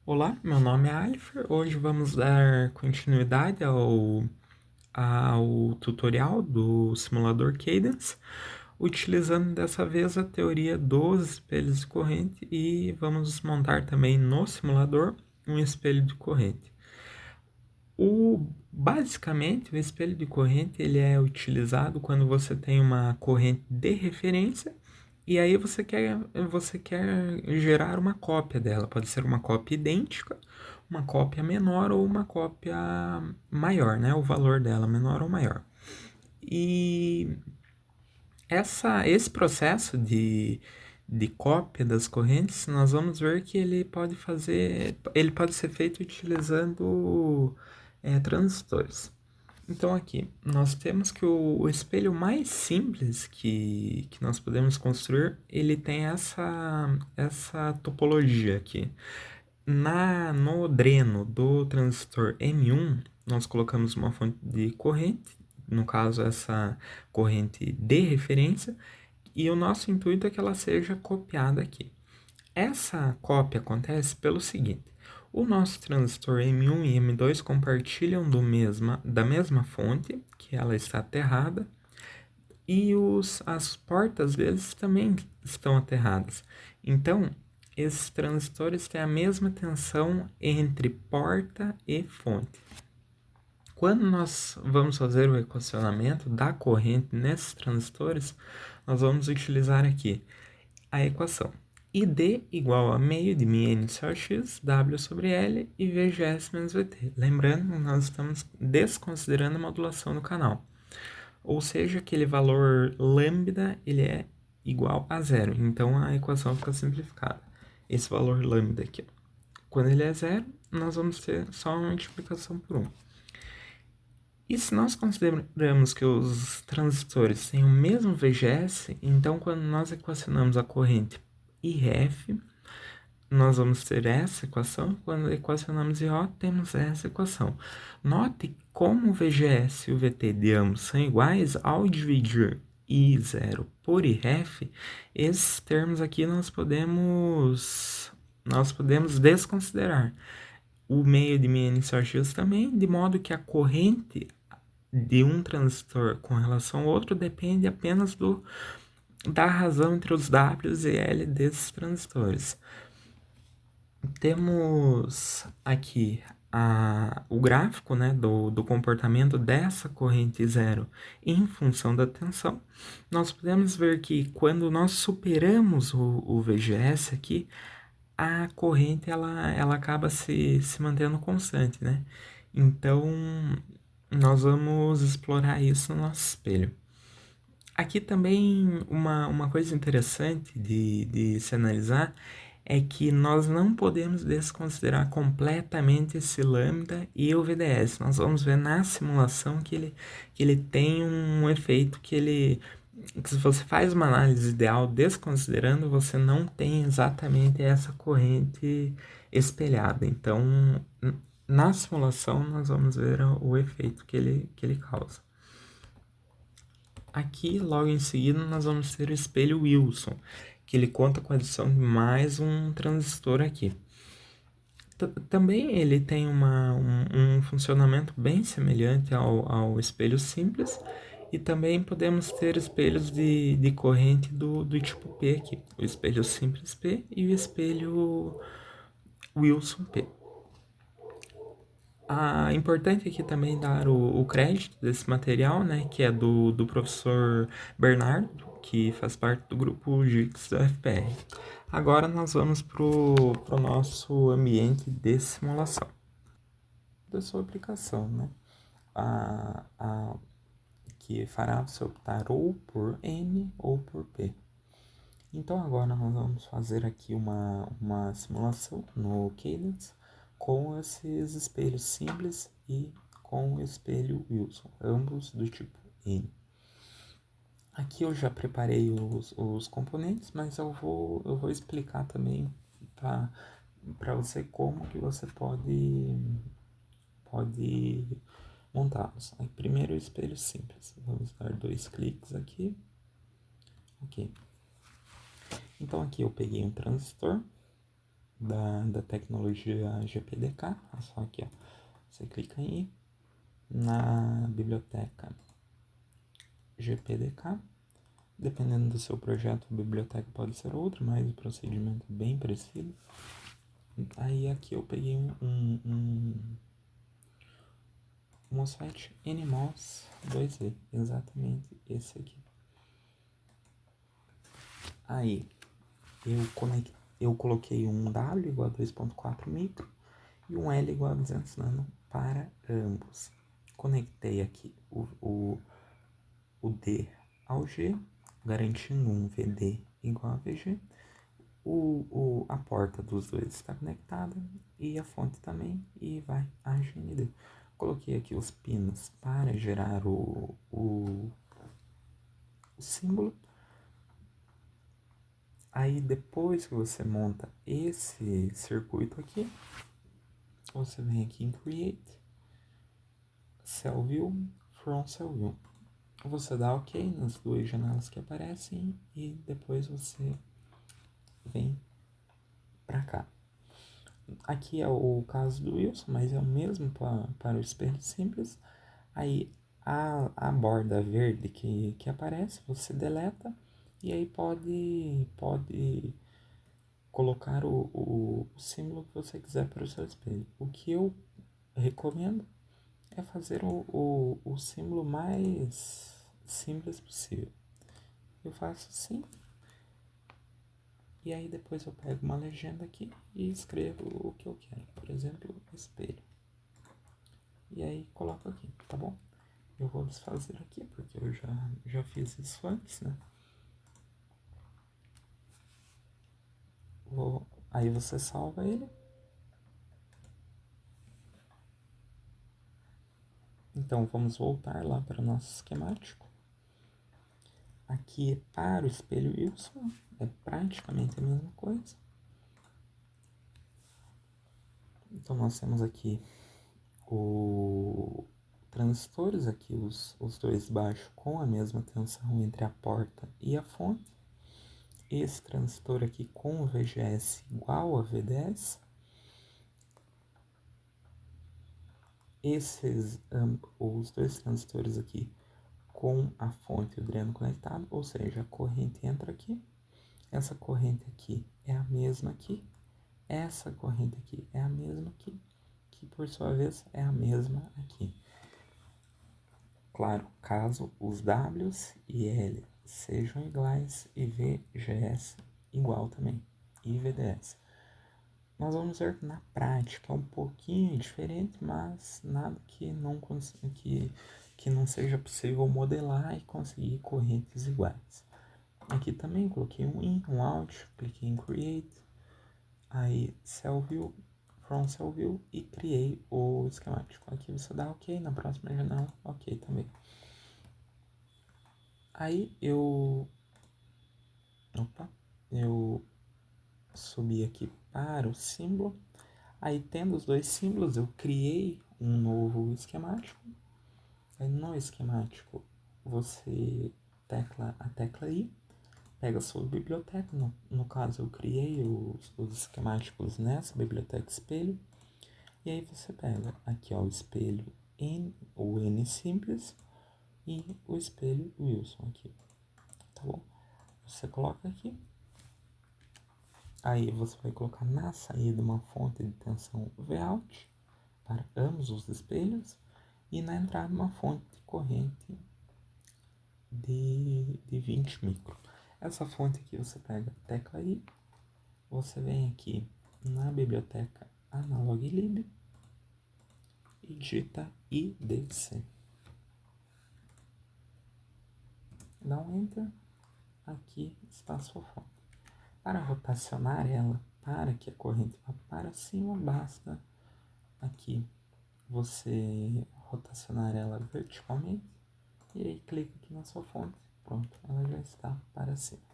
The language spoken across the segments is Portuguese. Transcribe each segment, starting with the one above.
Olá, meu nome é Alifer. Hoje vamos dar continuidade ao tutorial do simulador Cadence, utilizando dessa vez a teoria dos espelhos de corrente e vamos montar também no simulador um espelho de corrente. Basicamente, o espelho de corrente ele é utilizado quando você tem uma corrente de referência e aí você quer gerar uma cópia dela. Pode ser uma cópia idêntica, uma cópia menor ou uma cópia maior, né? O valor dela, menor ou maior. E esse processo de cópia das correntes, nós vamos ver que ele pode ser feito utilizando transistores. Então aqui, nós temos que o espelho mais simples que nós podemos construir, ele tem essa topologia aqui. No dreno do transistor M1, nós colocamos uma fonte de corrente, no caso essa corrente de referência, e o nosso intuito é que ela seja copiada aqui. Essa cópia acontece pelo seguinte: o nosso transistor M1 e M2 compartilham da mesma fonte, que ela está aterrada, e as portas deles também estão aterradas. Então, esses transistores têm a mesma tensão entre porta e fonte. Quando nós vamos fazer o equacionamento da corrente nesses transistores, nós vamos utilizar aqui a equação ID igual a meio de μ inicial x, W sobre L e VGS menos VT. Lembrando que nós estamos desconsiderando a modulação do canal. Ou seja, aquele valor lambda ele é igual a zero. Então a equação fica simplificada. Esse valor lambda aqui, ó. Quando ele é zero, nós vamos ter só uma multiplicação por 1. E se nós consideramos que os transistores têm o mesmo VGS, então quando nós equacionamos a corrente IF, nós vamos ter essa equação. Quando equacionamos IO, temos essa equação. Note como o VGS e o VT de ambos são iguais, ao dividir I0 por IF, esses termos aqui nós podemos desconsiderar. O meio de μ inicial x também, de modo que a corrente de um transistor com relação ao outro depende apenas da razão entre os W e L desses transistores. Temos aqui o gráfico, né, do comportamento dessa corrente zero em função da tensão. Nós podemos ver que quando nós superamos o VGS aqui, a corrente ela acaba se mantendo constante, né? Então, nós vamos explorar isso no nosso espelho. Aqui também uma coisa interessante de se analisar é que nós não podemos desconsiderar completamente esse lambda e o VDS. Nós vamos ver na simulação que ele tem um efeito que se você faz uma análise ideal desconsiderando, você não tem exatamente essa corrente espelhada. Então, na simulação, nós vamos ver o efeito que ele causa. Aqui, logo em seguida, nós vamos ter o espelho Wilson, que ele conta com a adição de mais um transistor aqui. Também ele tem um funcionamento bem semelhante ao espelho simples, e também podemos ter espelhos de corrente do tipo P aqui, o espelho simples P e o espelho Wilson P. Importante aqui também dar o crédito desse material, né, que é do professor Bernardo, que faz parte do grupo GIX da FPR. Agora nós vamos pro nosso ambiente de simulação da sua aplicação, né, que fará você optar ou por N ou por P. Então agora nós vamos fazer aqui uma simulação no Cadence com esses espelhos simples e com o espelho Wilson, ambos do tipo N. Aqui eu já preparei os componentes, mas eu vou explicar também para você como que você pode montá-los. Primeiro o espelho simples. Vamos dar 2 cliques aqui. Ok. Então aqui eu peguei um transistor da tecnologia GPDK. É só aqui, ó. Você clica aí na biblioteca GPDK. Dependendo do seu projeto, a biblioteca pode ser outra, mas o procedimento é bem parecido. Aí aqui eu peguei um MOSFET NMOS 2E, exatamente esse aqui. Aí eu coloquei um W igual a 2.4 micro e um L igual a 200 nano para ambos. Conectei aqui o D ao G, garantindo um VD igual a VG. A porta dos dois está conectada e a fonte também, e vai a GND. Coloquei aqui os pinos para gerar o símbolo. Aí depois que você monta esse circuito aqui, você vem aqui em Create, Cell View, From Cell View. Você dá OK nas duas janelas que aparecem e depois você vem para cá. Aqui é o caso do Wilson, mas é o mesmo para o espelho simples. Aí a borda verde que aparece, você deleta e aí pode colocar o símbolo que você quiser para o seu espelho. O que eu recomendo é fazer o símbolo mais simples possível. Eu faço assim, e aí depois eu pego uma legenda aqui e escrevo o que eu quero. Por exemplo, espelho. E aí coloco aqui, tá bom? Eu vou desfazer aqui, porque eu já fiz isso antes, né? Aí você salva ele. Então vamos voltar lá para o nosso esquemático. Aqui para o espelho Wilson é praticamente a mesma coisa. Então nós temos aqui o transistores, aqui os dois baixos com a mesma tensão entre a porta e a fonte. Esse transistor aqui com o VGS igual a V10. Os dois transistores aqui com a fonte e o dreno conectado, ou seja, a corrente entra aqui, essa corrente aqui é a mesma aqui, essa corrente aqui é a mesma aqui, que por sua vez é a mesma aqui. Claro, caso os Ws e L sejam iguais e VGS igual também, e VDS. Nós vamos ver que na prática é um pouquinho diferente, mas nada que não seja possível modelar e conseguir correntes iguais. Aqui também coloquei um in, um out, cliquei em create, aí cell view, from cell view e criei o esquemático. Aqui você dá OK, na próxima janela OK também. Aí eu subi aqui para o símbolo. Aí, tendo os dois símbolos, eu criei um novo esquemático. Aí, no esquemático, você tecla a tecla I, pega a sua biblioteca. No caso, eu criei os esquemáticos nessa biblioteca espelho. E aí, você pega aqui, ó, o espelho o N simples e o espelho Wilson aqui, tá bom? Você coloca aqui. Aí você vai colocar na saída uma fonte de tensão Vout para ambos os espelhos e na entrada uma fonte de corrente de 20 micro. Essa fonte aqui você pega a tecla I, você vem aqui na biblioteca Analog.lib e digita IDC. Dá um Enter, aqui está a sua fonte. Para rotacionar ela, para que a corrente vá para cima, basta aqui você rotacionar ela verticalmente e aí clica aqui na sua fonte. Pronto, ela já está para cima.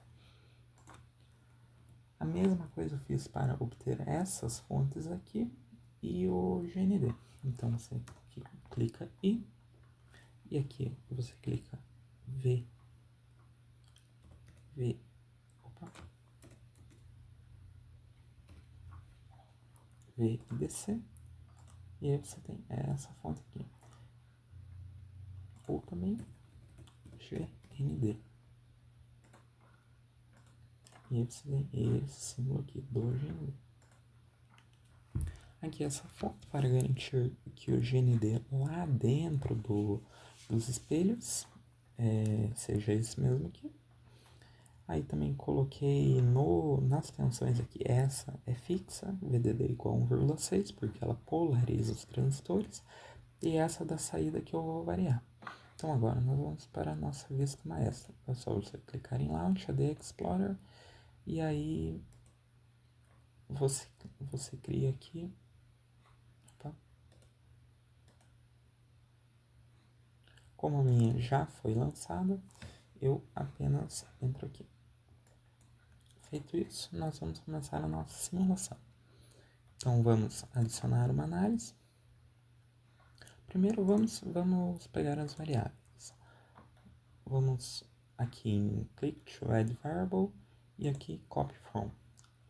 A mesma coisa eu fiz para obter essas fontes aqui e o GND. Então você clica e aqui você clica opa, V e DC. E aí você tem essa fonte aqui. Ou também GND. E aí você tem esse símbolo aqui do GND. Aqui essa fonte para garantir que o GND lá dentro dos espelhos seja esse mesmo aqui. Aí também coloquei nas tensões aqui, essa é fixa, VDD igual a 1,6, porque ela polariza os transistores. E essa da saída que eu vou variar. Então agora nós vamos para a nossa vista maestra. É só você clicar em Launch, AD Explorer, e aí você cria aqui. Opa. Como a minha já foi lançada, eu apenas entro aqui. Feito isso, nós vamos começar a nossa simulação. Então vamos adicionar uma análise. Primeiro vamos pegar as variáveis. Vamos aqui em Click to Add Variable e aqui Copy From.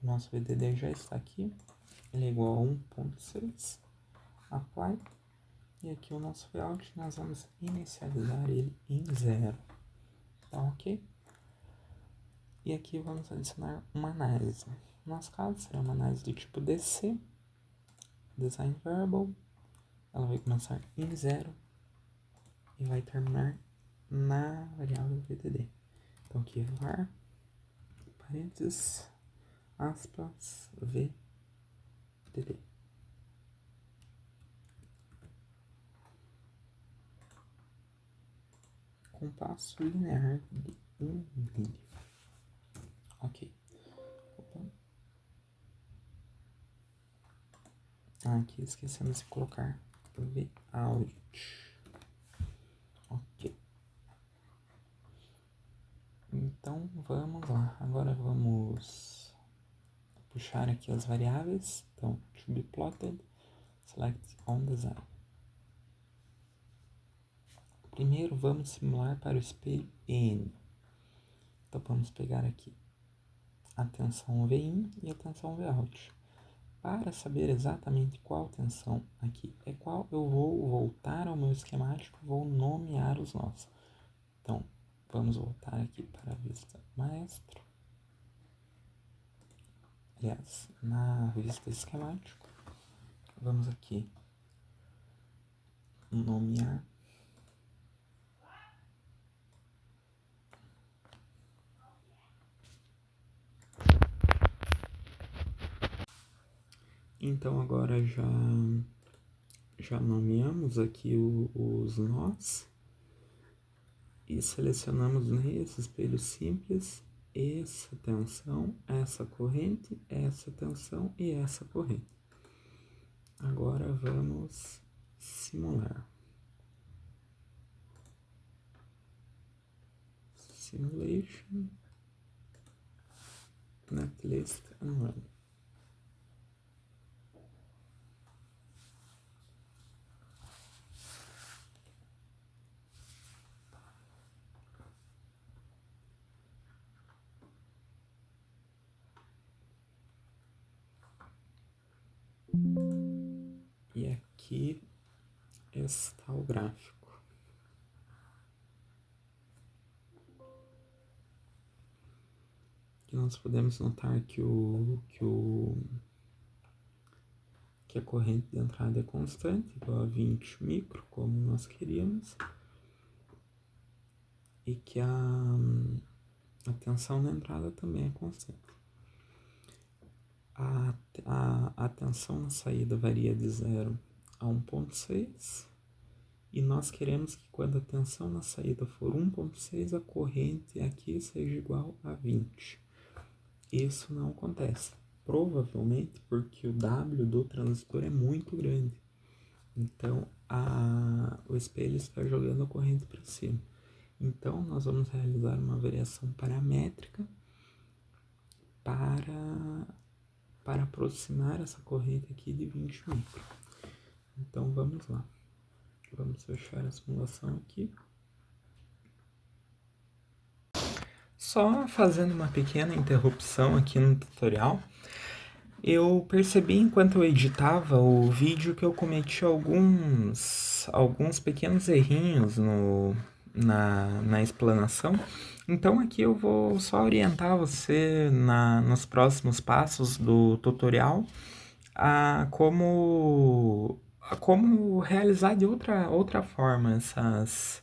O nosso VDD já está aqui, ele é igual a 1.6, Apply, e aqui o nosso layout nós vamos inicializar ele em 0, tá ok? E aqui vamos adicionar uma análise. No nosso caso será uma análise do tipo DC, Design Variable, ela vai começar em 0 e vai terminar na variável VDD. Então aqui var, parênteses, aspas, VDD. Compasso linear de 1 milho. Ok. Aqui esquecemos de colocar Vout. Ok. Então vamos lá. Agora vamos puxar aqui as variáveis. Então, to be plotted, select on design. Primeiro vamos simular para o espelho N. Então vamos pegar aqui a tensão Vin e a tensão Vout. Para saber exatamente qual tensão aqui é qual, eu vou voltar ao meu esquemático, vou nomear os nós. Então, vamos voltar aqui para a vista maestro. Aliás, na vista esquemático, vamos aqui nomear. Então agora já nomeamos aqui os nós e selecionamos nesse espelho simples essa tensão, essa corrente, essa tensão e essa corrente. Agora vamos simular. Simulation, netlist and run. E aqui está o gráfico. Aqui nós podemos notar que a corrente de entrada é constante, igual a 20 micro, como nós queríamos, e que a tensão na entrada também é constante. A tensão na saída varia de 0 a 1.6, e nós queremos que quando a tensão na saída for 1.6, a corrente aqui seja igual a 20. Isso não acontece, provavelmente porque o W do transistor é muito grande. Então, o espelho está jogando a corrente para cima. Então, nós vamos realizar uma variação paramétrica para aproximar essa corrente aqui de 20 micro. Então, vamos lá. Vamos fechar a simulação aqui. Só fazendo uma pequena interrupção aqui no tutorial. Eu percebi enquanto eu editava o vídeo que eu cometi alguns pequenos errinhos na explanação. Então aqui eu vou só orientar você nos próximos passos do tutorial a como realizar de outra forma essas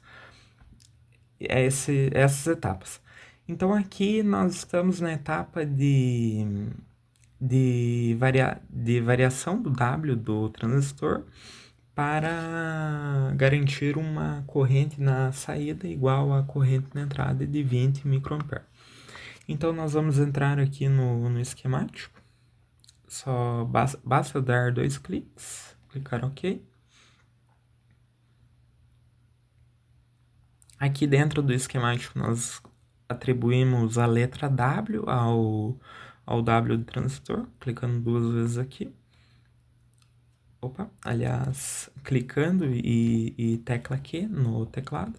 etapas. Então aqui nós estamos na etapa de variação do W do transistor para garantir uma corrente na saída igual à corrente na entrada de 20 microampere. Então nós vamos entrar aqui no esquemático. Só basta dar 2 cliques, clicar OK. Aqui dentro do esquemático nós atribuímos a letra W ao W do transistor, clicando 2 vezes aqui. Aliás, clicando e tecla Q no teclado.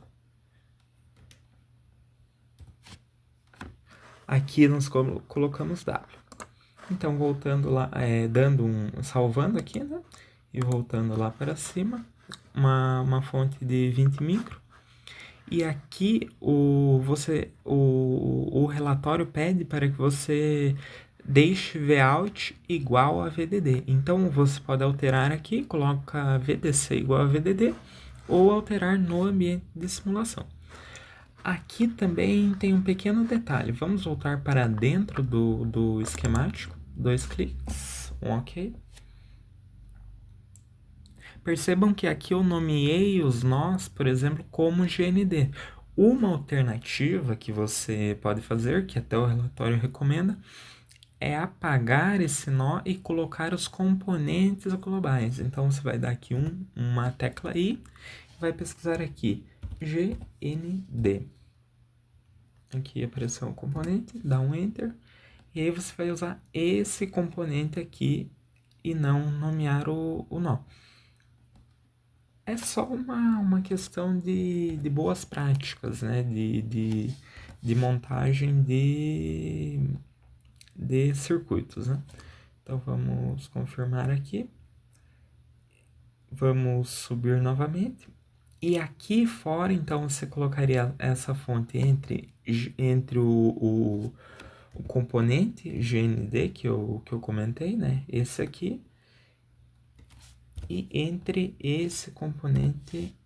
Aqui nós colocamos W. Então, voltando lá, salvando aqui, né? E voltando lá para cima, uma fonte de 20 micro. E aqui o relatório pede para que você deixe Vout igual a VDD. Então você pode alterar aqui, coloca VDC igual a VDD, ou alterar no ambiente de simulação. Aqui também tem um pequeno detalhe. Vamos voltar para dentro do esquemático. 2 cliques, um OK. Percebam que aqui eu nomeei os nós, por exemplo, como GND. Uma alternativa que você pode fazer, que até o relatório recomenda, é apagar esse nó e colocar os componentes globais. Então você vai dar aqui uma tecla I e vai pesquisar aqui GND. Aqui apareceu um componente, dá um Enter, e aí você vai usar esse componente aqui e não nomear o nó. É só uma questão de boas práticas, né? De montagem de circuitos, né? Então vamos confirmar aqui. Vamos subir novamente. E aqui fora, então, você colocaria essa fonte entre o componente GND que eu comentei, né? Esse aqui. E entre esse componente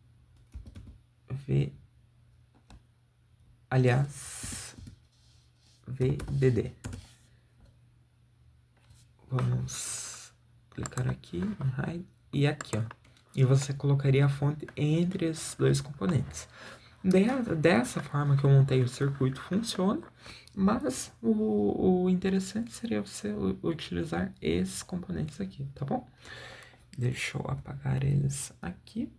VDD. Vamos clicar aqui em Hide e aqui, ó. E você colocaria a fonte entre esses dois componentes. Dessa forma que eu montei o circuito funciona, mas o interessante seria você utilizar esses componentes aqui, tá bom? Deixa eu apagar eles aqui.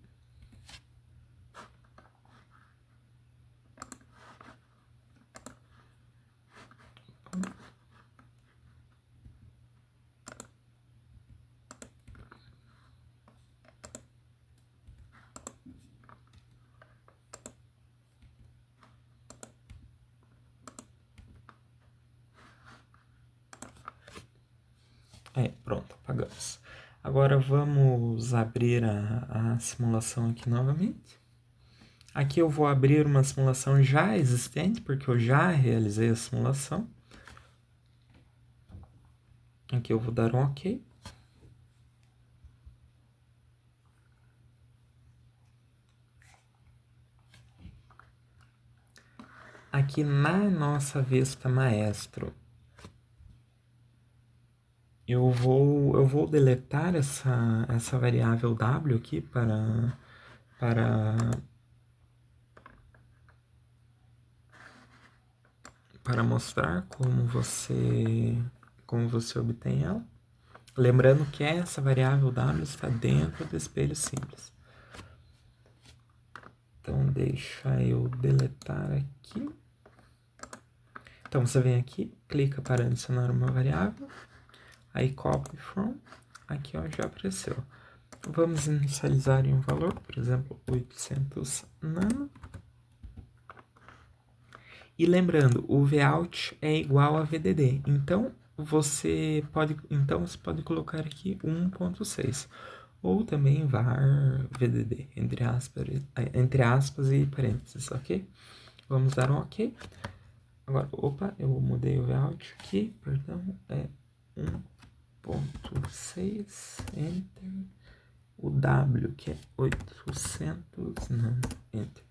Pronto, apagamos. Agora vamos abrir a simulação aqui novamente. Aqui eu vou abrir uma simulação já existente, porque eu já realizei a simulação. Aqui eu vou dar um OK. Aqui na nossa Vista Maestro, eu vou deletar essa variável W aqui para mostrar como você obtém ela. Lembrando que essa variável W está dentro do espelho simples. Então, deixa eu deletar aqui. Então, você vem aqui, clica para adicionar uma variável, aí copy from, aqui ó, já apareceu. Vamos inicializar em um valor, por exemplo, 800 nano. E lembrando, o Vout é igual a VDD. Então, você pode colocar aqui 1.6 ou também var VDD, entre aspas e parênteses, ok? Vamos dar um ok. Agora, opa, eu mudei o layout aqui, perdão, é 1.6, enter, o W, que é 800, não, enter.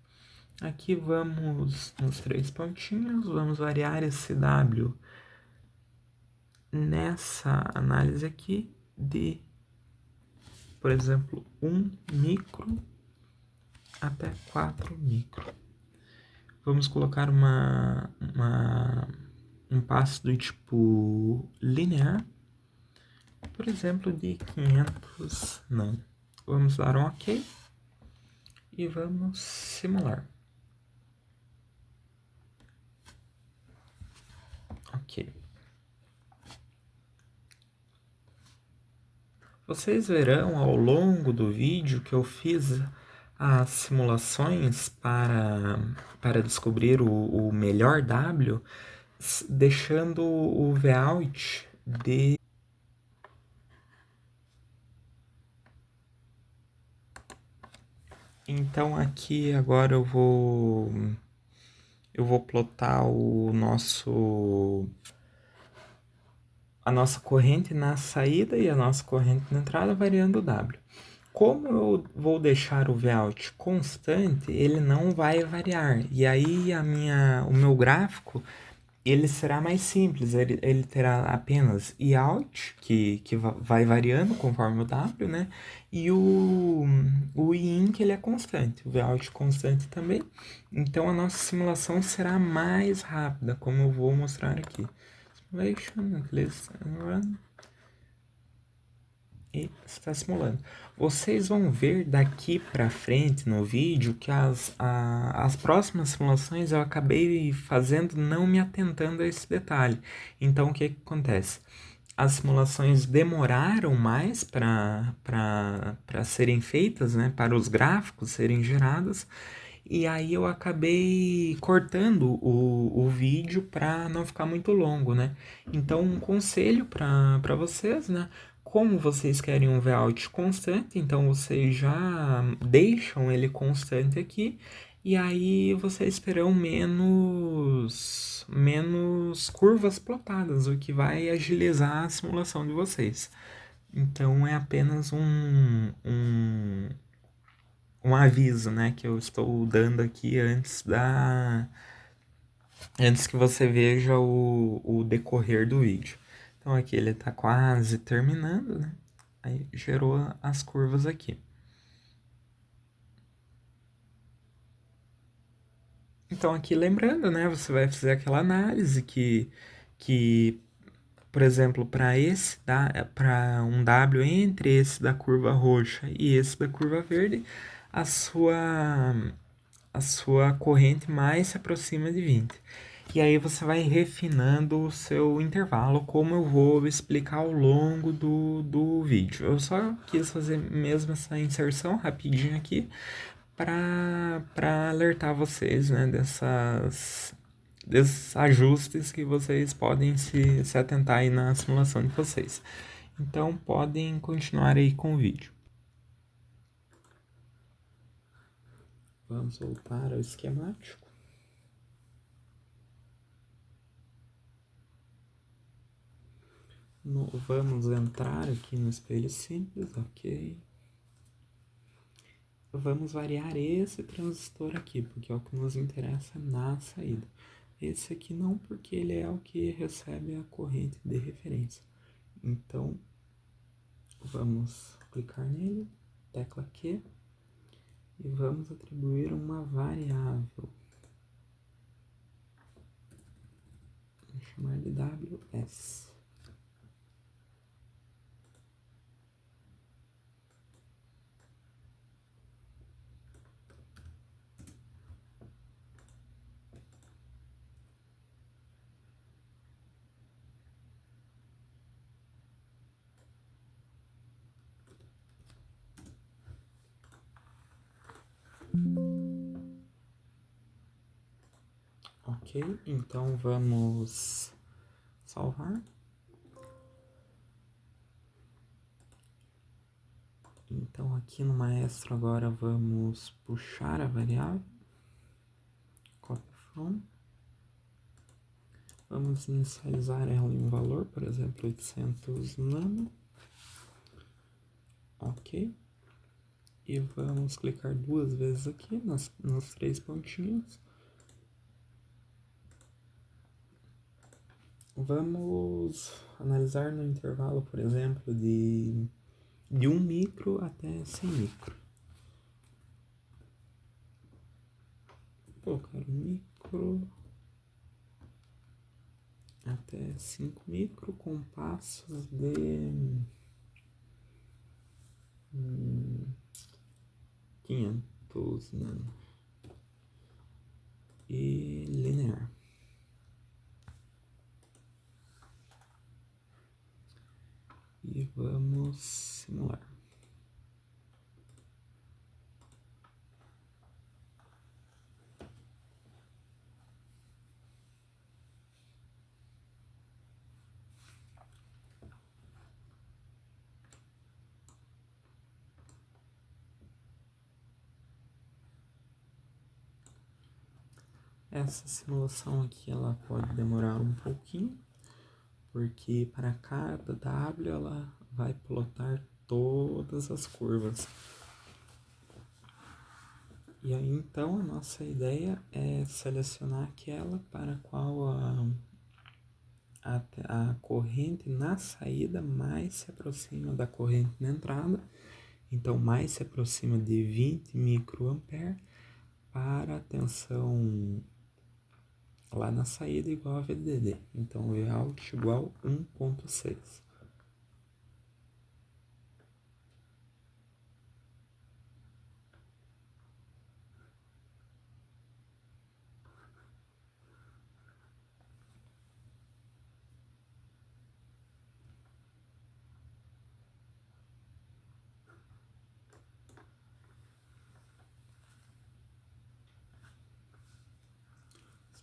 Aqui vamos nos 3 pontinhos, vamos variar esse W nessa análise aqui de, por exemplo, 1 micro até 4 micro. Vamos colocar um passo do tipo linear, por exemplo, de 500 não. Vamos dar um OK e vamos simular. Ok. Vocês verão ao longo do vídeo que eu fiz as simulações para descobrir o melhor W, deixando o Vout de... Então aqui agora eu vou plotar a nossa corrente na saída e a nossa corrente na entrada, variando o W. Como eu vou deixar o Vout constante, ele não vai variar. E aí o meu gráfico ele será mais simples. Ele terá apenas Iout, que vai variando conforme o W, né? E o In, que ele é constante. O Vout constante também. Então a nossa simulação será mais rápida, como eu vou mostrar aqui. Simulation, please run. E está simulando. Vocês vão ver daqui para frente no vídeo que as próximas simulações eu acabei fazendo não me atentando a esse detalhe. Então o que acontece? As simulações demoraram mais para serem feitas, né, para os gráficos serem gerados, e aí eu acabei cortando o vídeo para não ficar muito longo, né? Então, um conselho para vocês, né? Como vocês querem um layout constante, então vocês já deixam ele constante aqui, e aí vocês terão menos curvas plotadas, o que vai agilizar a simulação de vocês. Então, é apenas um aviso, né, que eu estou dando aqui antes que você veja o decorrer do vídeo. Então aqui ele está quase terminando, né? Aí gerou as curvas aqui. Então aqui lembrando, né, você vai fazer aquela análise que por exemplo, para um W entre esse da curva roxa e esse da curva verde, a sua corrente mais se aproxima de 20. E aí você vai refinando o seu intervalo, como eu vou explicar ao longo do vídeo. Eu só quis fazer mesmo essa inserção rapidinho aqui para alertar vocês, né, desses ajustes que vocês podem se atentar aí na simulação de vocês. Então podem continuar aí com o vídeo. Vamos voltar ao esquemático. Vamos entrar aqui no espelho simples, ok. Vamos variar esse transistor aqui, porque é o que nos interessa na saída. Esse aqui não, porque ele é o que recebe a corrente de referência. Então, vamos clicar nele, tecla Q, e vamos atribuir uma variável. Vou chamar de WS. Ok, então vamos salvar. Então aqui no maestro agora vamos puxar a variável, copy from, vamos inicializar ela em um valor, por exemplo, 800 nano, ok, e vamos clicar 2 vezes aqui nos 3 pontinhos. Vamos analisar no intervalo, por exemplo, de 1 micro até 100 micro. Colocar 1 micro até 5 micro com passos de 500 nano e linear. E vamos simular. Essa simulação aqui ela pode demorar um pouquinho, porque para cada W ela vai plotar todas as curvas. E aí então a nossa ideia é selecionar aquela para a qual a corrente na saída mais se aproxima da corrente na entrada, então mais se aproxima de 20 microampere para a tensão lá na saída igual a VDD, então Vout igual 1.6.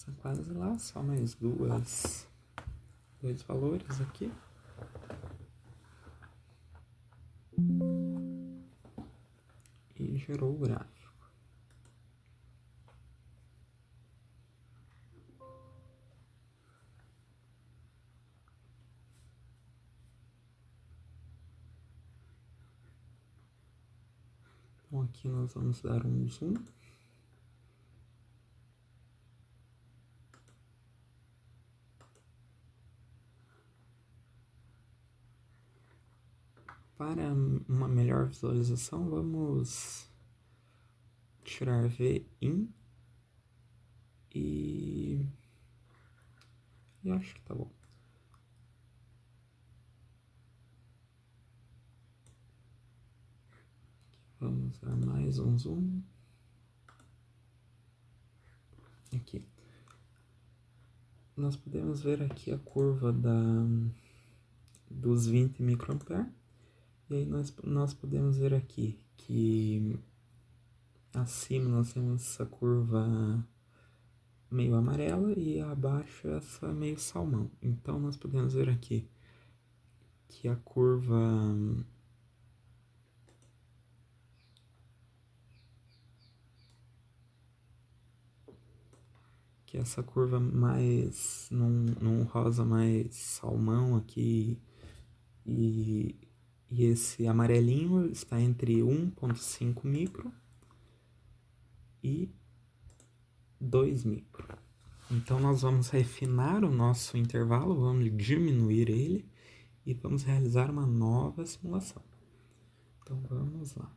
Está quase lá, só mais dois valores aqui. E gerou o gráfico. Então aqui nós vamos dar um zoom. Para uma melhor visualização, vamos tirar V-in e acho que tá bom. Vamos dar mais um zoom. Aqui. Nós podemos ver aqui a curva dos 20 microampere. E aí nós podemos ver aqui que acima nós temos essa curva meio amarela e abaixo essa meio salmão. Então nós podemos ver aqui que a curva essa curva mais num rosa mais salmão aqui e esse amarelinho está entre 1.5 micro e 2 micro. Então nós vamos refinar o nosso intervalo, vamos diminuir ele e vamos realizar uma nova simulação. Então vamos lá.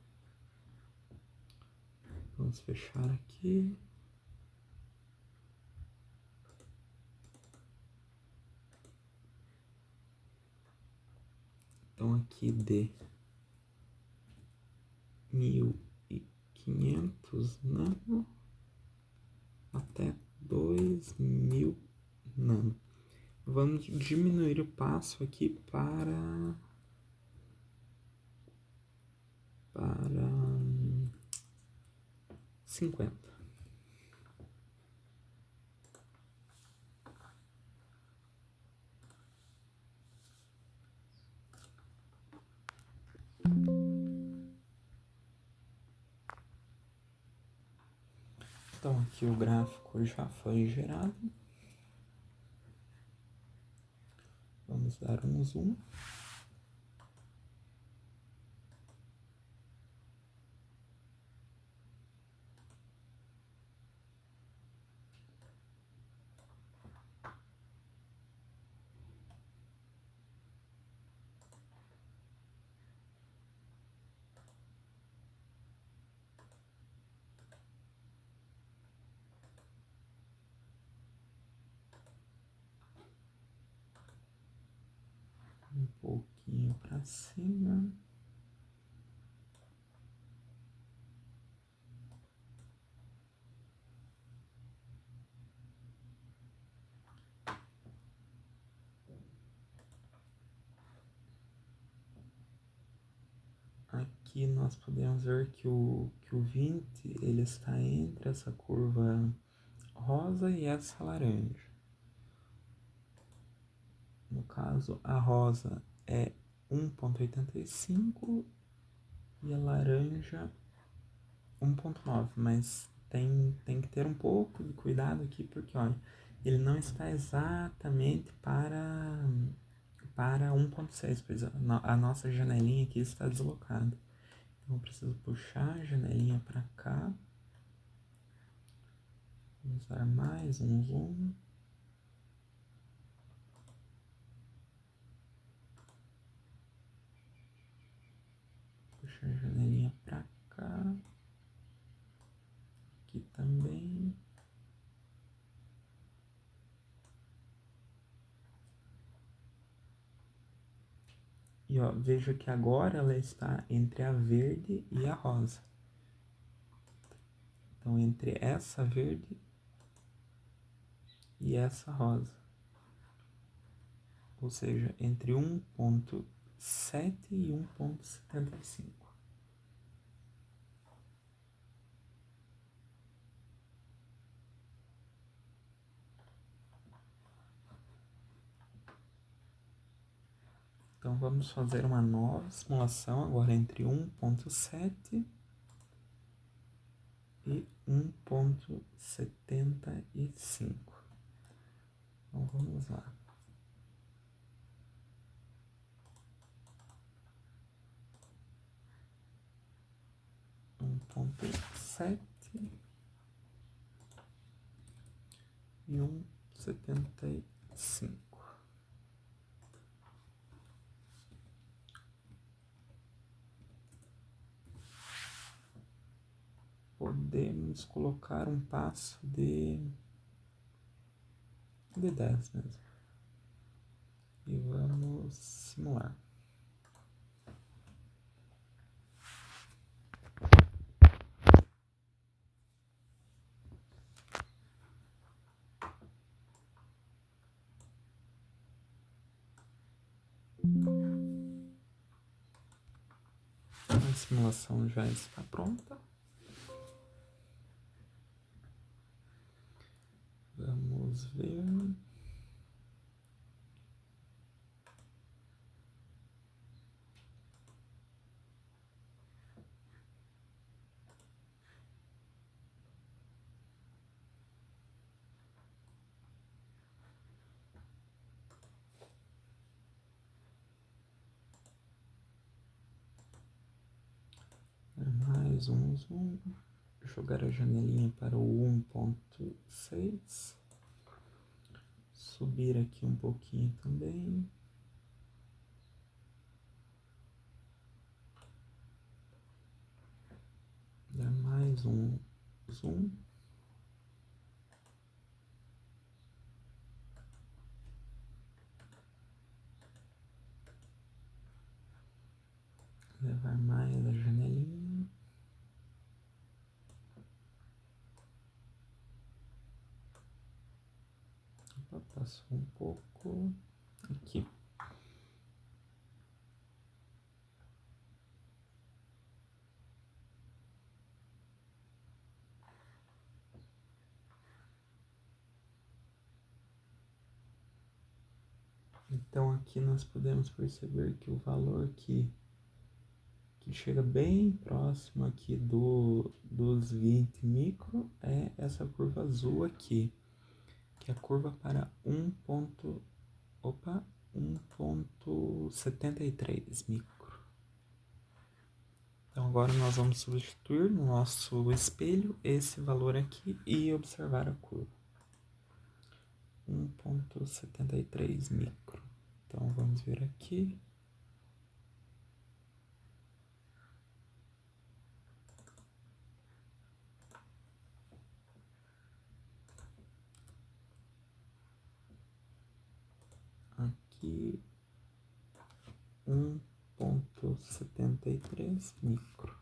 Vamos fechar aqui. Então aqui de 1500 nano até 2000 nano. Vamos diminuir o passo aqui para 50. Então aqui o gráfico já foi gerado. Vamos dar um zoom. Um pouquinho para cima. Aqui nós podemos ver que o 20 ele está entre essa curva rosa e essa laranja. No caso, a rosa é 1,85 e a laranja 1,9, mas tem que ter um pouco de cuidado aqui, porque olha, ele não está exatamente para 1,6, pois a nossa janelinha aqui está deslocada. Então eu preciso puxar a janelinha para cá. Vamos dar mais um zoom. Puxar a janelinha para cá. Aqui também. E ó, veja que agora ela está entre a verde e a rosa. Então, entre essa verde e essa rosa. Ou seja, entre 1,7 e 1,75. Então, vamos fazer uma nova simulação agora entre 1,7 e 1,75. Então, vamos lá. 1,7 e 1,75. Podemos colocar um passo de 10 mesmo. E vamos simular. A simulação já está pronta. Vamos ver. Mais um zoom. Jogar a janelinha para o 1,6. Subir aqui um pouquinho também. Dar mais um zoom. Levar mais a janelinha. Opa, passou um pouco. Aqui. Então aqui nós podemos perceber que o valor que que chega bem próximo aqui dos 20 micro é essa curva azul aqui, que é a curva para 1,73 micro. Então agora nós vamos substituir no nosso espelho esse valor aqui e observar a curva. 1,73 micro. Então vamos ver aqui. Aqui 1,73 micro.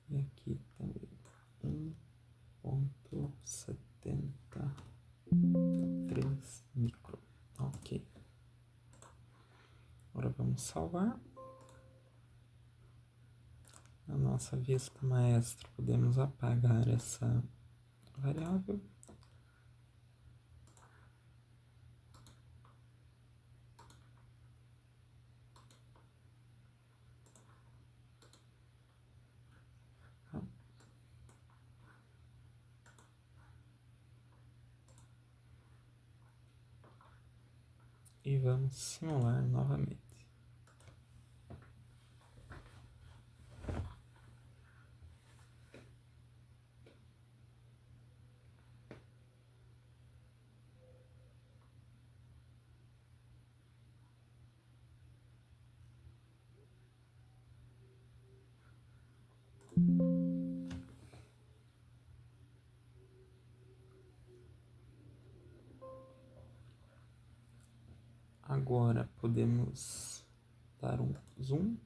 E aqui também 1,73 micro. Ok. Agora vamos salvar. Na nossa vista maestra, podemos apagar essa variável. E vamos simular novamente. Agora podemos dar um zoom.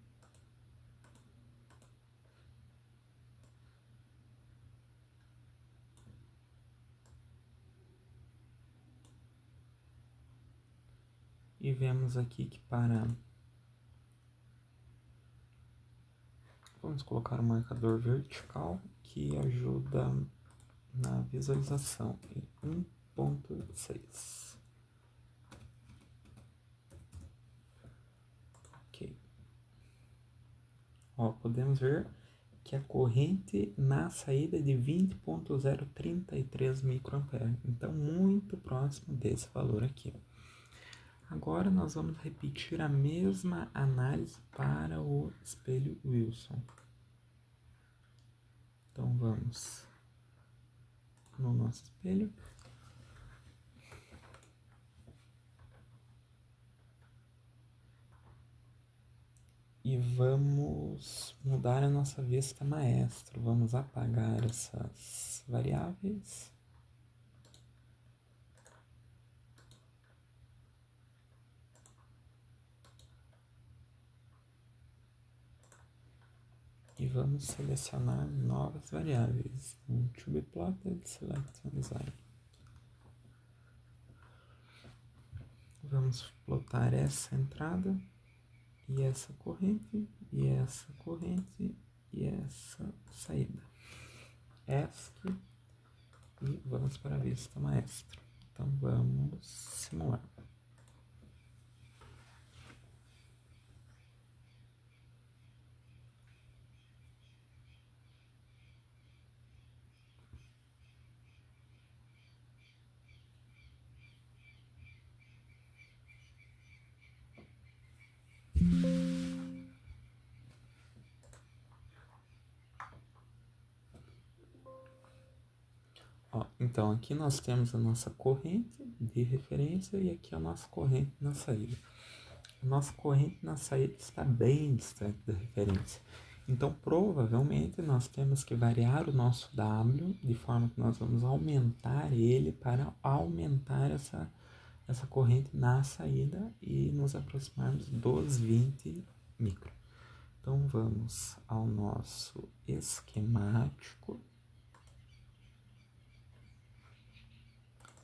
E vemos aqui que vamos colocar um marcador vertical que ajuda na visualização em 1,6. Ok. Ó, podemos ver que a corrente na saída é de 20,033 microampere. Então, muito próximo desse valor aqui. Agora nós vamos repetir a mesma análise para o espelho Wilson. Então vamos no nosso espelho. E vamos mudar a nossa vista maestro. Vamos apagar essas variáveis. E vamos selecionar novas variáveis. To be plotted, select and design. Vamos plotar essa entrada, e essa corrente, e essa corrente, e essa saída. ESC, e vamos para a vista maestra. Então vamos simular. Ó, então aqui nós temos a nossa corrente de referência e aqui a nossa corrente na saída. A nossa corrente na saída está bem distante da referência. Então provavelmente nós temos que variar o nosso W de forma que nós vamos aumentar ele para aumentar essa corrente na saída e nos aproximarmos dos 20 micro. Então vamos ao nosso esquemático.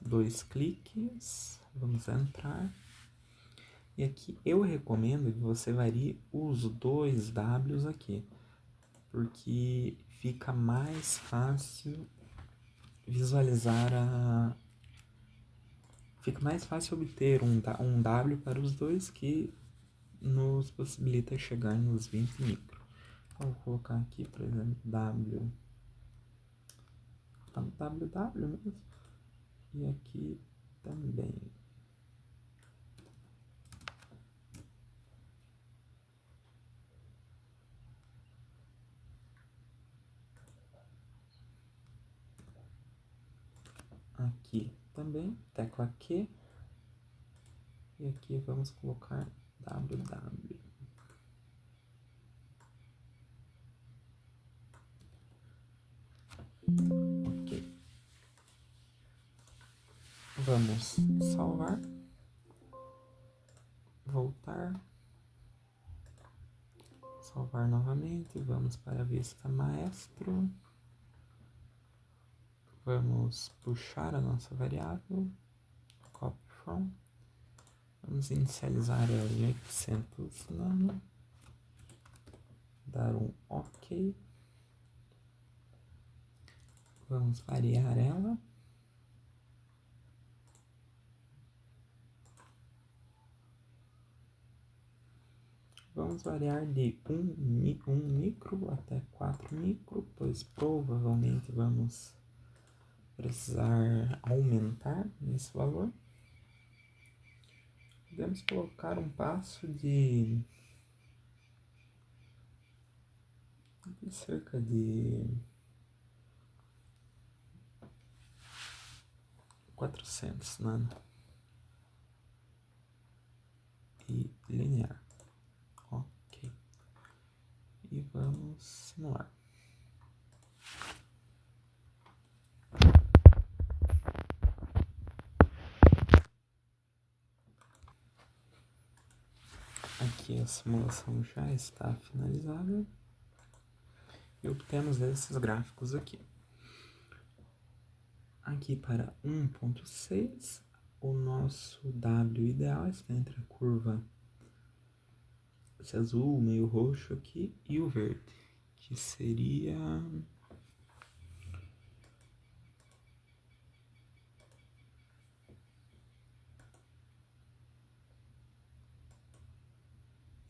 2 cliques, vamos entrar. E aqui eu recomendo que você varie os dois Ws aqui, porque fica mais fácil visualizar fica mais fácil obter um W para os dois que nos possibilita chegar nos 20 micro. Então, vou colocar aqui, por exemplo, WW mesmo, e aqui também. Aqui também, tecla Q, e aqui vamos colocar WW. Ok. Vamos salvar, voltar, salvar novamente, vamos para a vista maestro, vamos puxar a nossa variável, copy from, vamos inicializar ela em 800 nano, dar um OK, vamos variar ela. Vamos variar de 1 micro até 4 micro, pois provavelmente vamos precisar aumentar nesse valor. Podemos colocar um passo de cerca de 400 nano e linear. Ok. E vamos simular. Aqui a simulação já está finalizada e obtemos esses gráficos aqui. Aqui para 1.6, o nosso W ideal está entre a curva, esse azul meio roxo aqui, e o verde, que seria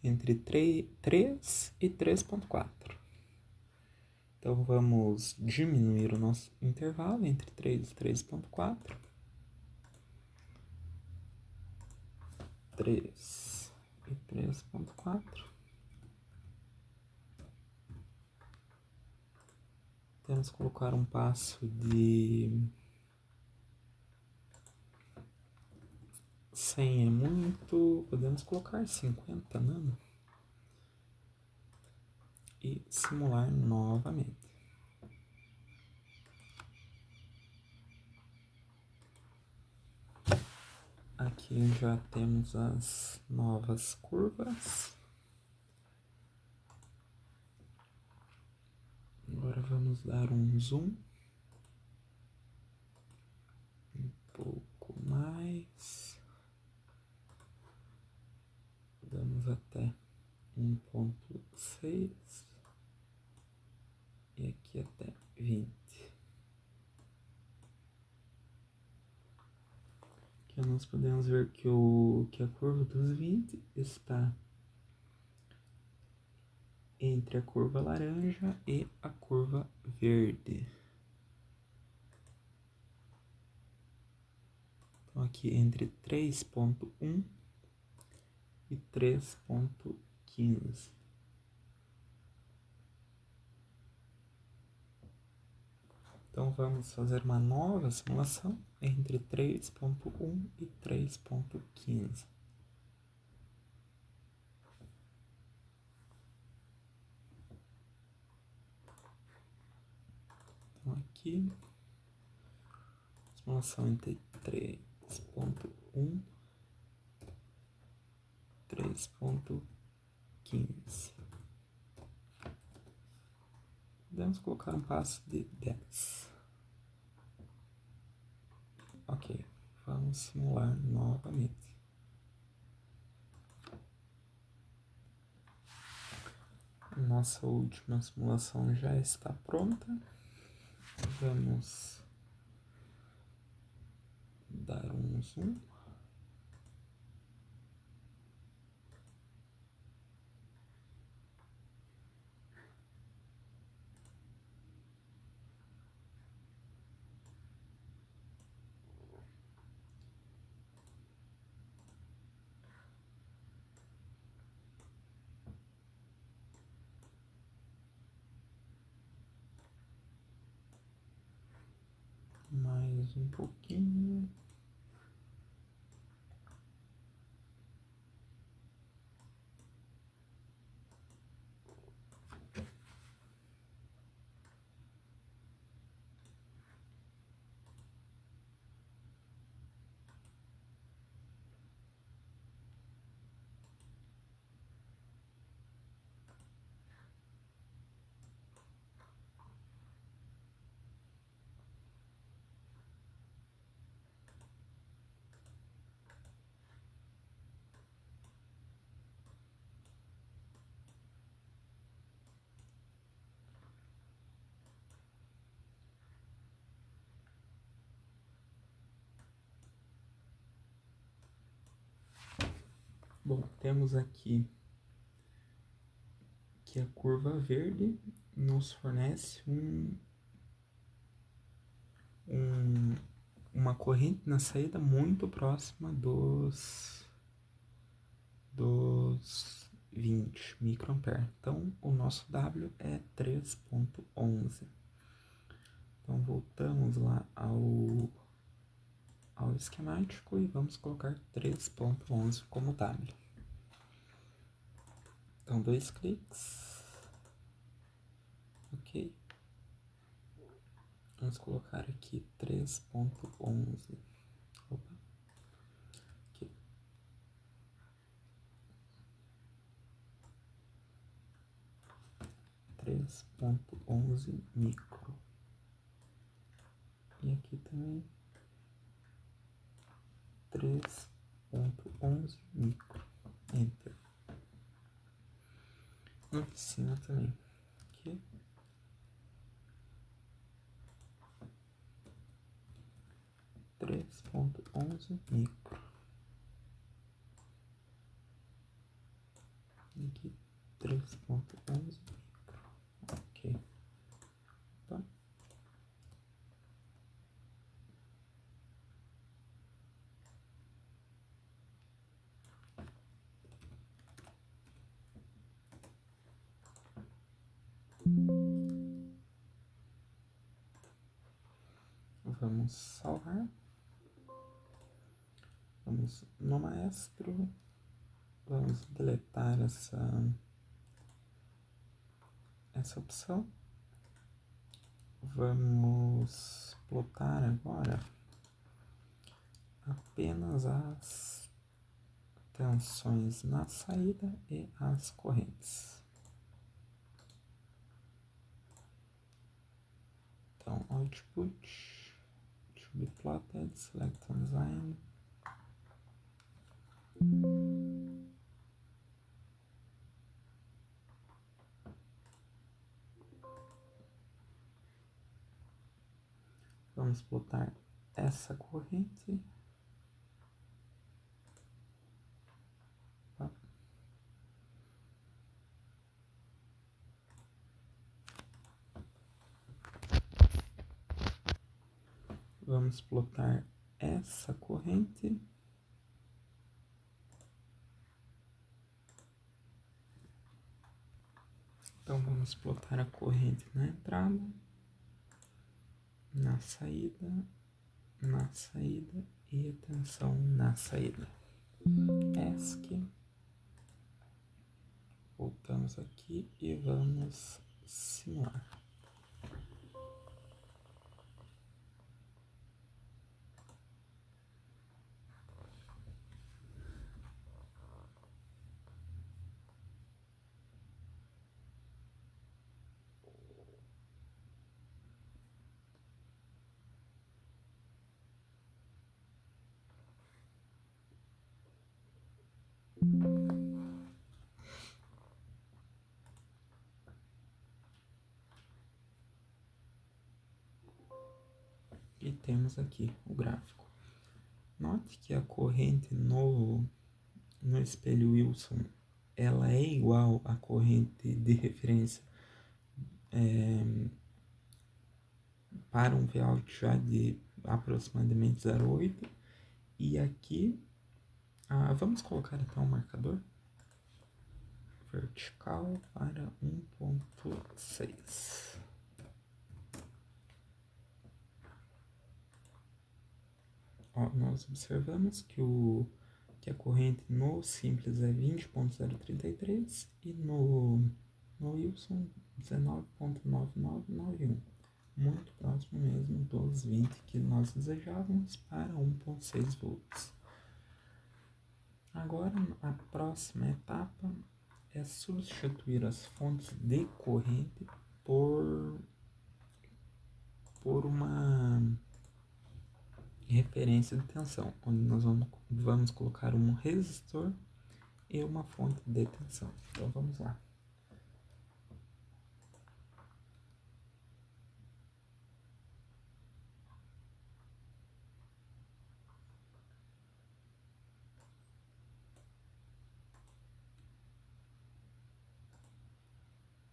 entre 3 e 3.4. Então vamos diminuir o nosso intervalo entre 3 e 3.4. 3 e 3.4. Temos que colocar um passo de 100 é muito, podemos colocar 50 nano e simular novamente. Aqui já temos as novas curvas. Agora vamos dar um zoom. Um pouco mais. Vamos até 1.6. E aqui até 20. Aqui nós podemos ver que a curva dos 20 está entre a curva laranja e a curva verde. Então aqui entre 3.1 e 3.15. Então vamos fazer uma nova simulação entre 3.1 e 3.15. Então aqui, simulação entre 3.1 e 3.15. Podemos colocar um passo de 10. Ok, vamos simular novamente. Nossa última simulação já está pronta. Vamos dar um zoom. um pouquinho. Bom, temos aqui que a curva verde nos fornece uma corrente na saída muito próxima dos 20 microampere. Então, o nosso W é 3.11. Então, voltamos lá ao esquemático e vamos colocar 3.11 como W. Então, 2 cliques. Ok. Vamos colocar aqui 3.11. Opa. Aqui. 3.11 micro. E aqui também 3.11 micro. Enter. Aqui em cima também. Aqui. 3.11 micro. E aqui 3.11 micro. Ok. Tá. Vamos salvar. Vamos no Maestro. Vamos deletar essa opção. Vamos plotar agora apenas as tensões na saída e as correntes. Então, output to be plotted, select on design. Vamos plotar essa corrente. Vamos plotar essa corrente. Então, vamos plotar a corrente na entrada, na saída e a tensão na saída. ESC. Voltamos aqui e vamos simular. E temos aqui o gráfico. Note que a corrente no espelho Wilson, ela é igual à corrente de referência para um Vout já de aproximadamente 0,8. E aqui, vamos colocar então o marcador vertical para 1.6. Ó, nós observamos que a corrente no simples é 20.033 e no Wilson 19.9991. Muito próximo mesmo dos 20 que nós desejávamos para 1.6 volts. Agora, a próxima etapa é substituir as fontes de corrente por uma referência de tensão, onde nós vamos colocar um resistor e uma fonte de tensão. Então vamos lá.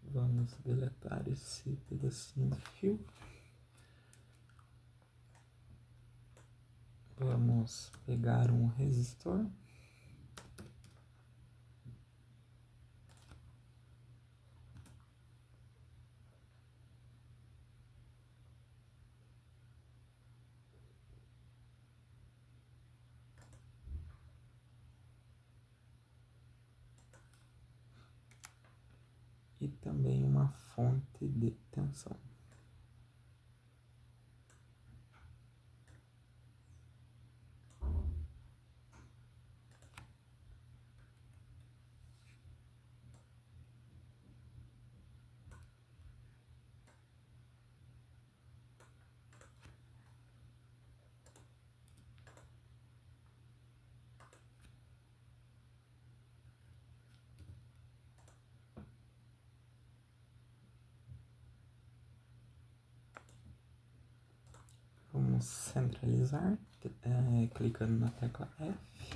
Vamos deletar esse pedacinho de fio. Vamos pegar um resistor. E também uma fonte de tensão. Vamos centralizar, clicando na tecla F.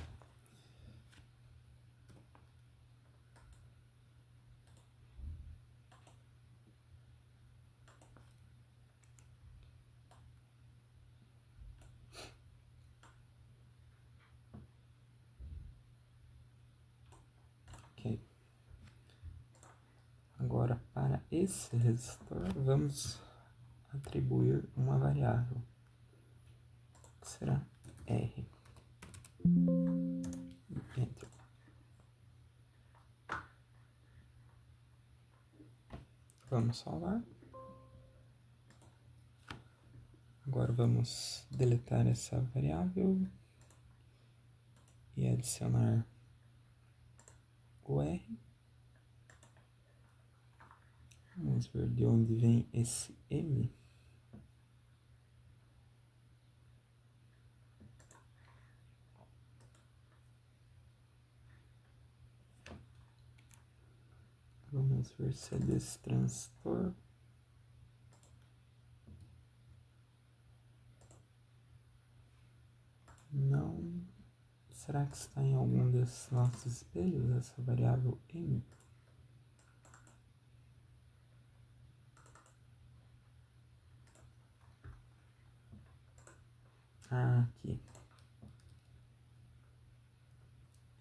Ok. Agora, para esse resistor, vamos atribuir uma variável, que será R. Enter. Vamos salvar. Agora vamos deletar essa variável e adicionar o R. Vamos ver de onde vem esse M. Vamos ver se é desse transistor. Não. Será que está em algum desses nossos espelhos, essa variável M? Ah, aqui.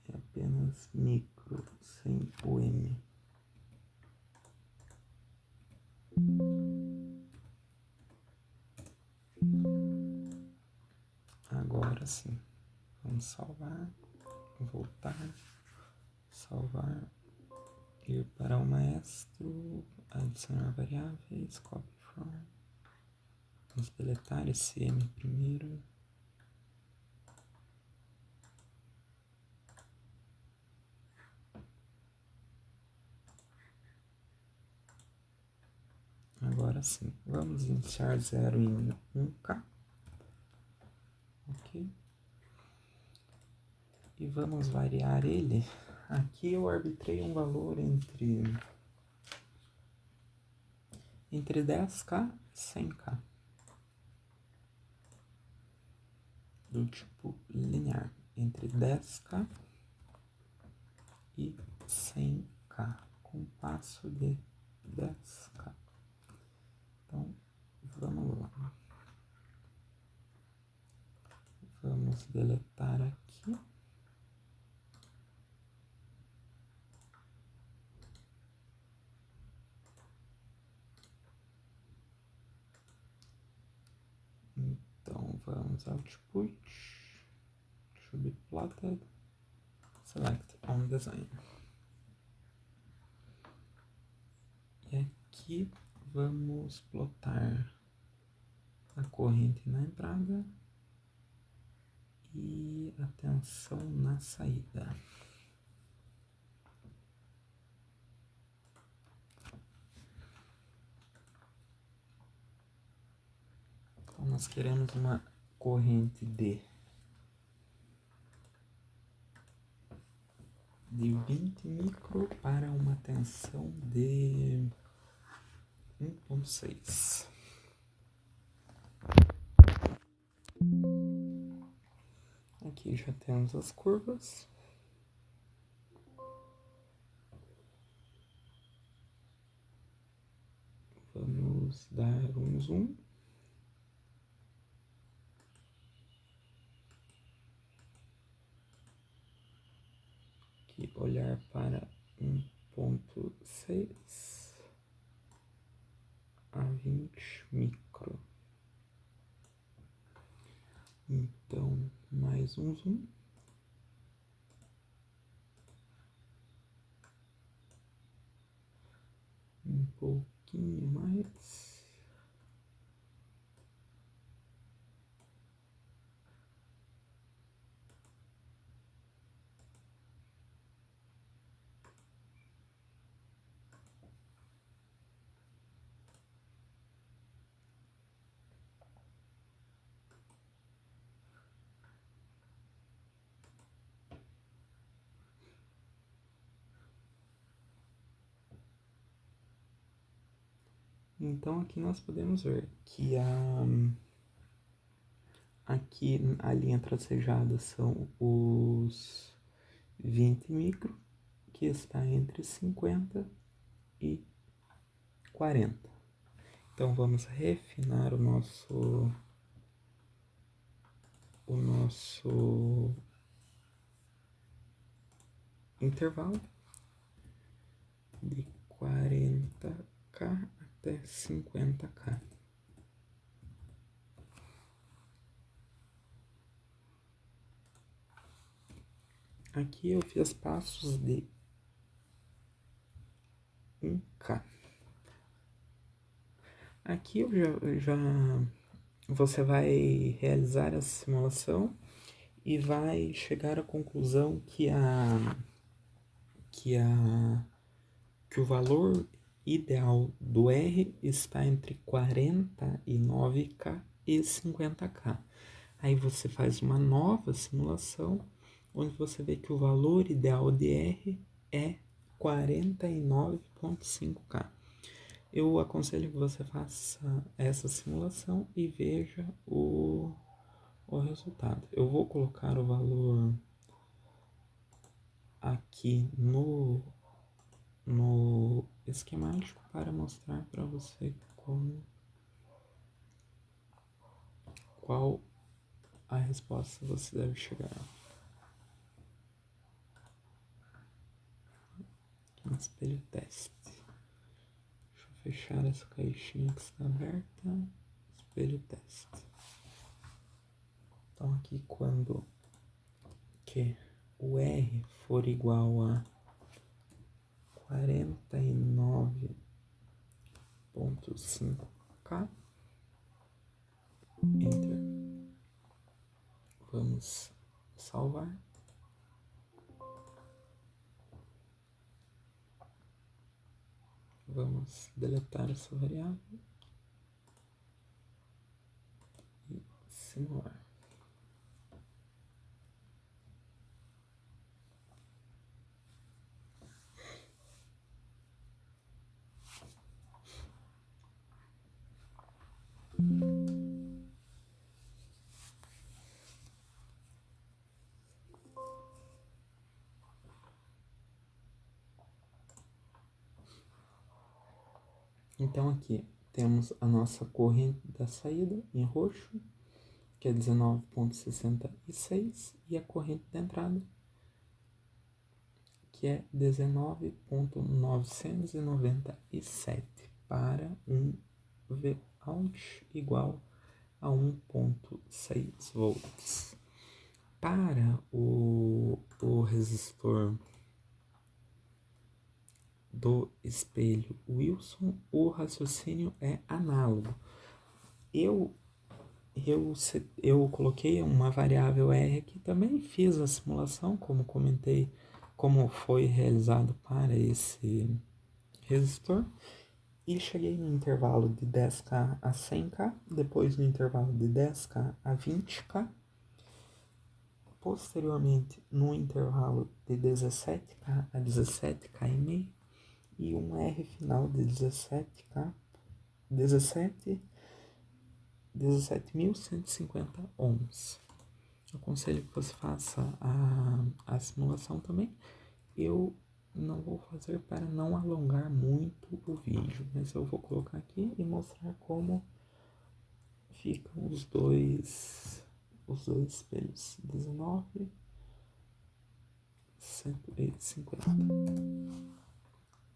É apenas micro, sem o M. Agora sim. Vamos salvar, voltar, salvar, ir para o maestro, adicionar variáveis, copy from. Vamos deletar esse M primeiro. Agora sim, vamos iniciar 0 em 1K. Ok. E vamos variar ele. Aqui eu arbitrei um valor entre 10K e 100K. Do tipo linear. Entre 10K e 100K. Com passo de 10K. Então, vamos lá. Vamos deletar aqui. Então, vamos output, should be plotted, select on design. E aqui vamos plotar a corrente na entrada e a tensão na saída. Então nós queremos uma corrente de 20 micro para uma tensão de 1,6. Aqui já temos as curvas. Vamos dar um zoom. Aqui olhar para 1,6 a 20 micro. Então, mais um zoom. Um pouquinho mais. Então aqui nós podemos ver que aqui a linha tracejada são os 20 micro, que está entre 50 e 40. Então vamos refinar o nosso intervalo de 40K até 50K. Aqui eu fiz passos de 1K. Aqui eu você vai realizar essa simulação e vai chegar à conclusão que o valor ideal do R está entre 49K e 50K. Aí você faz uma nova simulação, onde você vê que o valor ideal de R é 49,5K. Eu aconselho que você faça essa simulação e veja o resultado. Eu vou colocar o valor aqui no esquemático para mostrar para você qual a resposta você deve chegar. Aqui no espelho teste. Deixa eu fechar essa caixinha que está aberta. Espelho teste. Então aqui quando que o R for igual a 49,5K, Enter. Vamos salvar. Vamos deletar essa variável e simular. Então aqui temos a nossa corrente da saída em roxo, que é 19,66, e a corrente da entrada, que é 19,997, para um Vout igual a 1,6 volts. Para o resistor do espelho Wilson, o raciocínio é análogo. Eu coloquei uma variável R aqui, também fiz a simulação, como comentei, como foi realizado para esse resistor, e cheguei no intervalo de 10K a 100K, depois no intervalo de 10K a 20K, posteriormente no intervalo de 17K a 17K e meio, e um R final de 17.150 ohms. Aconselho que você faça a simulação também. Eu não vou fazer para não alongar muito o vídeo, mas eu vou colocar aqui e mostrar como ficam os dois espelhos. 19, 150,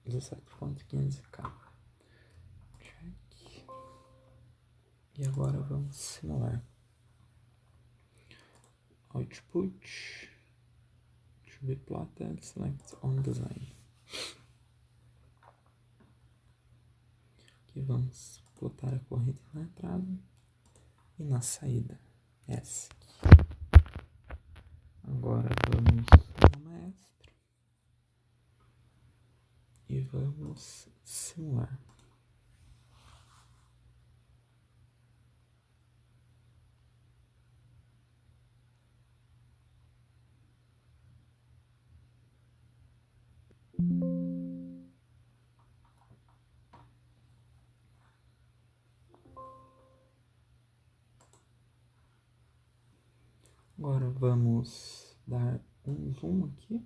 17,15K. Check. E agora vamos simular. Output to be plotted, select on design. Aqui vamos plotar a corrente na entrada e na saída, S. Agora vamos no maestro e vamos simular. Agora vamos dar um zoom aqui.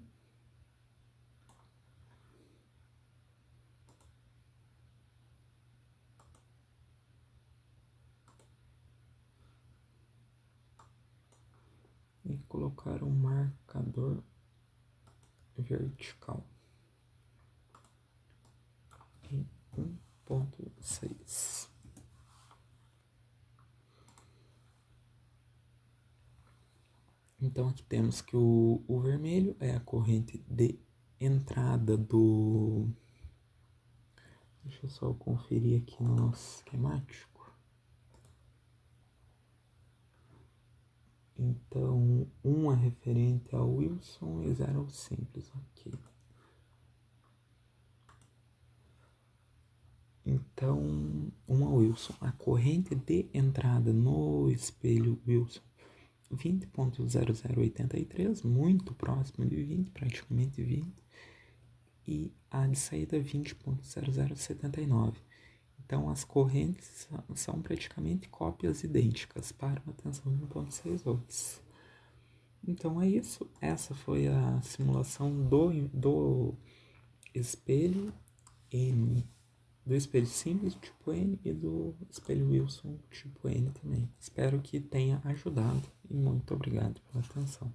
E colocar um marcador vertical em 1,6. Então aqui temos que o vermelho é a corrente de entrada do... Deixa eu só conferir aqui no nosso esquemático. Então, 1 é referente ao Wilson e 0 ao simples, ok. Então, 1 ao Wilson. A corrente de entrada no espelho Wilson, 20,0083, muito próximo de 20, praticamente 20. E a de saída 20,0079. Então, as correntes são praticamente cópias idênticas para uma tensão de 1,6 volts. Então é isso. Essa foi a simulação do espelho N, do espelho simples tipo N e do espelho Wilson tipo N também. Espero que tenha ajudado e muito obrigado pela atenção.